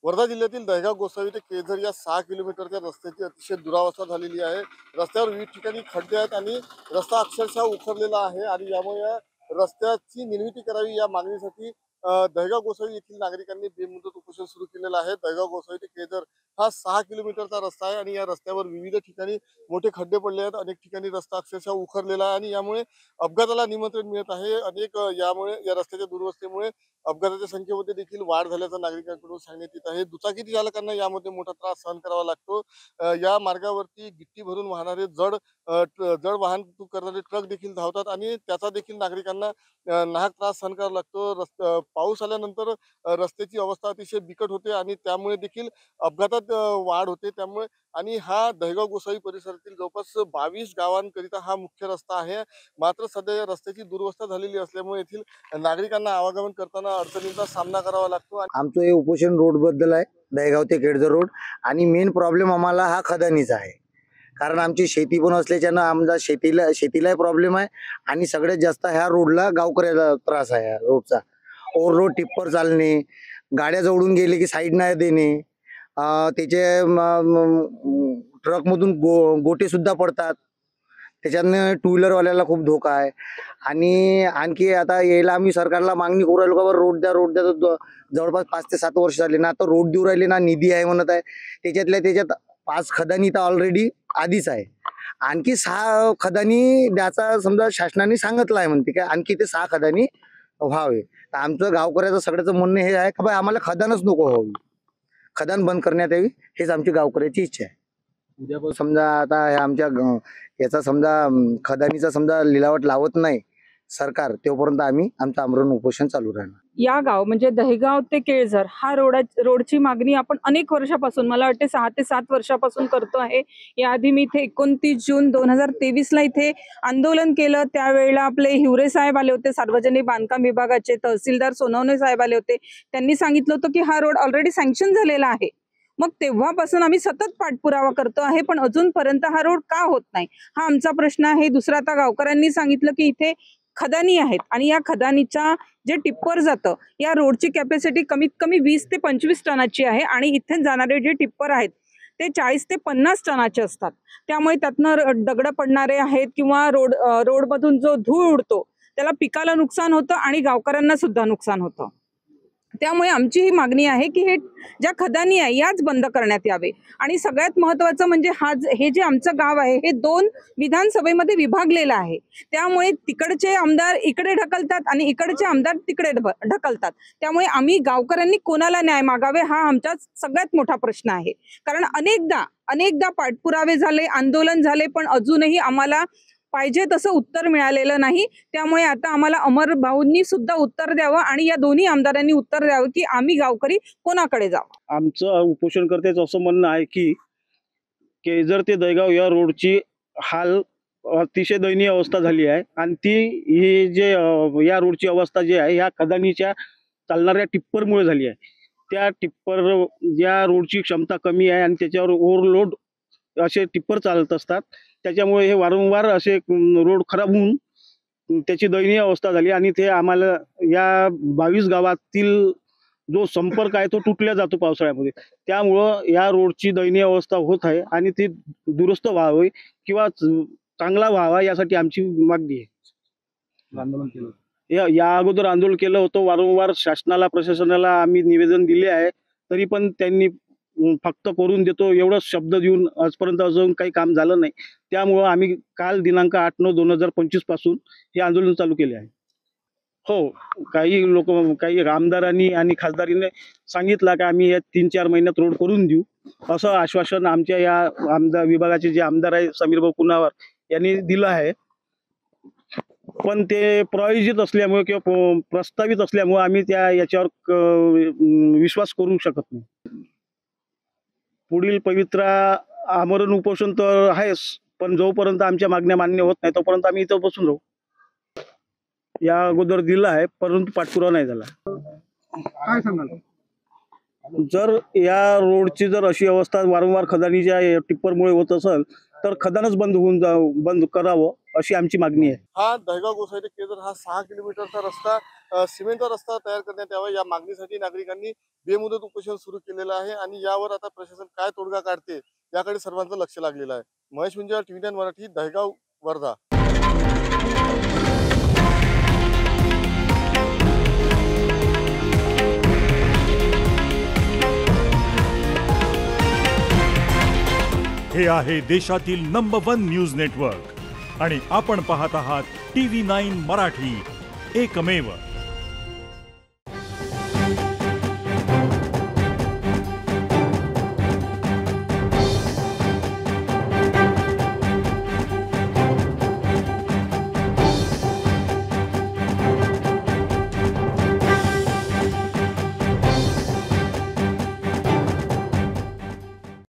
वर्धा जिल्ह्यातील दहेगाव गोसावी ते केळझर या 6 किलोमीटरच्या रस्त्याची अतिशय दुरावस्था झालेली आहे। रस्त्यावर विविध ठिकाणी खड्डे आहेत आणि रस्ता अक्षरशः उखडलेला आहे आणि यामुळे या रस्त्याची निर्मिती करावी या मागणीसाठी दहेगाव गोसावी येथील नागरिकांनी बेमुदत उपोषण सुरू केलेलं आहे। दहेगाव गोसावी ते केळझर हा 6 किलोमीटरचा रस्ता आहे आणि या रस्त्यावर विविध ठिकाणी मोठे खड्डे पडले आहेत। अनेक ठिकाणी रस्ता अक्षरशः उखडलेला आहे आणि यामुळे अपघाताला निमंत्रण मिळत आहे। यामुळे या रस्त्याच्या दुरवस्थेमुळे अपघाताच्या संख्येमध्ये देखील वाढ झाल्याचं नागरिकांकडून सांगण्यात येत आहे। दुचाकी चालकांना यामध्ये मोठा त्रास सहन करावा लागतो। या मार्गावरती गिट्टी भरून वाहणारे जड वाहतूक करणारे ट्रक देखील धावतात आणि त्याचा देखील नागरिकांना नाहक त्रास सहन करावा लागतो। पाऊस आल्यानंतर रस्त्याची अवस्था अतिशय बिकट होते आणि त्यामुळे देखील अपघातात वाढ होते। त्यामुळे आणि हा दहेगाव गोसावी परिसरातील जवळपास 22 गावांकरिता हा मुख्य रस्ता आहे। मात्र सध्या या रस्त्याची दुरवस्था झालेली असल्यामुळे येथील नागरिकांना आवागमन करताना अडचणींचा सामना करावा लागतो। आमचं हे उपोषण रोड बद्दल आहे, दहेगाव ते केळझर रोड। आणि मेन प्रॉब्लेम आम्हाला हा खदानीचा आहे, कारण आमची शेती पण असल्याच्यानं आमचा शेतीलाही प्रॉब्लेम आहे आणि सगळ्यात जास्त ह्या रोडला गावकऱ्याला त्रास आहे। ह्या रोडचा ओव्हरलोड टिप्पर चालणे, गाड्या जवळून गेले की साईड नाही देणे, त्याचे ट्रकमधून गोटे सुद्धा पडतात, त्याच्यानं टू व्हीलरवाल्याला खूप धोका आहे। आणि आणखी आता यायला आम्ही सरकारला मागणी करू राहिलो का रोड द्या तर जवळपास 5 ते 7 वर्ष झाले ना, आता रोड देऊ राहिले ना, निधी आहे म्हणत आहे। त्याच्यात 5 खदानी तर ऑलरेडी आधीच आहे, आणखी 6 खदानी द्याचा समजा शासनाने सांगितलं आहे म्हणते का आणखी ते 6 खदानी व्हावे। तर आमचं गावकऱ्याचं सगळ्याचं म्हणणं हे आहे की बाई आम्हाला खदानच नको व्हावी, खदान बंद करण्यात यावी, हेच आमची गावकऱ्याची इच्छा आहे। समजा आता आमच्या याचा समजा खदानीचा समजा लिलावट लावत नाही सरकार, तोपर्यंत आम्ही आमचं आमरण उपोषण चालू राहणार। या गाव म्हणजे दहेगाव ते केळझर हा रोडची मागणी आपण अनेक वर्षापासून, मला वाटते 6 ते 7 वर्षापासून करतो आहे। याआधी मी इथे 29 जून 2023 ला इथे आंदोलन केलं। त्यावेळेला आपले हिवरे साहेब आले होते, सार्वजनिक बांधकाम विभागाचे तहसीलदार सोनवणे साहेब आले होते। त्यांनी सांगितलं होतं की हा रोड ऑलरेडी सँक्शन झालेला आहे। मग तेव्हापासून आम्ही सतत पाठपुरावा करतो आहे, पण अजूनपर्यंत हा रोड का होत नाही हा आमचा प्रश्न आहे। दुसरा, आता गावकऱ्यांनी सांगितलं की इथे खदानी आहेत आणि या खदानीच्या जे टिप्पर जातं या रोडची कॅपॅसिटी कमीत कमी 20 ते 25 टनाची आहे आणि इथे जाणारे जे टिप्पर आहेत ते 40 ते 50 टनाचे असतात। त्यामुळे त्यातनं दगड पडणारे आहेत किंवा रोडमधून जो धूळ उडतो त्याला पिकाला नुकसान होतं आणि गावकऱ्यांना सुद्धा नुकसान होतं। त्यामुळे आमची ही मागणी आहे की हे ज्या खदानी आहे याच बंद करण्यात यावे। आणि सगळ्यात महत्त्वाचं म्हणजे हे जे आमचं गाव आहे हे 2 विधानसभेमध्ये विभागलेलं आहे। त्यामुळे तिकडचे आमदार इकडे ढकलतात आणि इकडचे आमदार तिकडे ढकलतात। त्यामुळे आम्ही गावकऱ्यांनी कोणाला न्याय मागावे हा आमचा सगळ्यात मोठा प्रश्न आहे। कारण अनेकदा पाठपुरावे झाले, आंदोलन झाले, पण अजूनही आम्हाला पाहिजे तसं उत्तर मिळालेलं नाही। त्यामुळे आता आम्हाला अमर भाऊंनी सुद्धा उत्तर द्यावं आणि या दोन्ही आमदारांनी उत्तर द्यावं की आम्ही गावकरी कोणाकडे जावं। आमचं उपोषणकर्त्याचं असं म्हणणं आहे की केळझर ते दहेगाव या रोडची हाल अतिशय दयनीय अवस्था झाली आहे आणि ही जे या रोडची अवस्था जी आहे ह्या खदानीच्या चालणाऱ्या टिप्परमुळे झाली आहे। त्या टिप्पर या रोडची क्षमता कमी आहे आणि त्याच्यावर ओव्हरलोड असे टिप्पर चालत असतात, त्याच्यामुळे हे वारंवार असे रोड खराब होऊन त्याची दयनीय अवस्था झाली आणि ते आम्हाला या 22 गावातील जो संपर्क आहे तो तुटला जातो पावसाळ्यामध्ये। त्यामुळं या रोडची दयनीय अवस्था होत आहे आणि ती दुरुस्त व्हावी किंवा चांगला व्हावा यासाठी आमची मागणी आहे। आंदोलन केलं, या अगोदर आंदोलन केलं होतं, वारंवार शासनाला प्रशासनाला आम्ही निवेदन दिले आहे, तरी पण त्यांनी फक्त करून देतो एवढंच शब्द देऊन आजपर्यंत अजून काही काम झालं नाही। त्यामुळं आम्ही काल दिनांक 8/9/2025 पासून हे आंदोलन चालू केले आहे। हो, काही आमदारांनी आणि खासदारीने सांगितलं की आम्ही या 3-4 महिन्यात रोड करून देऊ, असं आश्वासन आमच्या या आमदार विभागाचे जे आमदार आहे समीर भाऊ कुनावर यांनी दिलं आहे। पण ते प्रायोजित असल्यामुळे किंवा प्रस्तावित असल्यामुळे आम्ही याच्यावर विश्वास करू शकत नाही। पुढील पवित्र आमरण उपोषण तर आहेच, पण जोपर्यंत आमच्या मागण्या मान्य होत नाही तोपर्यंत आम्ही इथं बसून राहू। या अगोदर दिला आहे परंतु पाठपुरावा नाही झाला। काय सांगाल? जर या रोडची जर अशी अवस्था वारंवार खदानीच्या टिप्परमुळे होत असेल तर खदानच बंद करावं अशी आमची मागणी आहे. हा दहेगाव गोसावी ते केळझर हा 6 किलोमीटरचा रस्ता सिमेंटचा रस्ता तयार करण्यात यावा या मागणीसाठी नागरिकांनी बेमुदत उपोषण सुरू केलेलं आहे आणि यावर आता प्रशासन काय तोडगा काढते याकडे सर्वांचं लक्ष लागलेलं आहे. महेश मुंजाळ, TV9 मराठी, दहेगाव, वर्धा. हे आहे देशातील नंबर 1 न्यूज नेटवर्क आणि आपण पाहत आहात TV9 मराठी, एकमेव.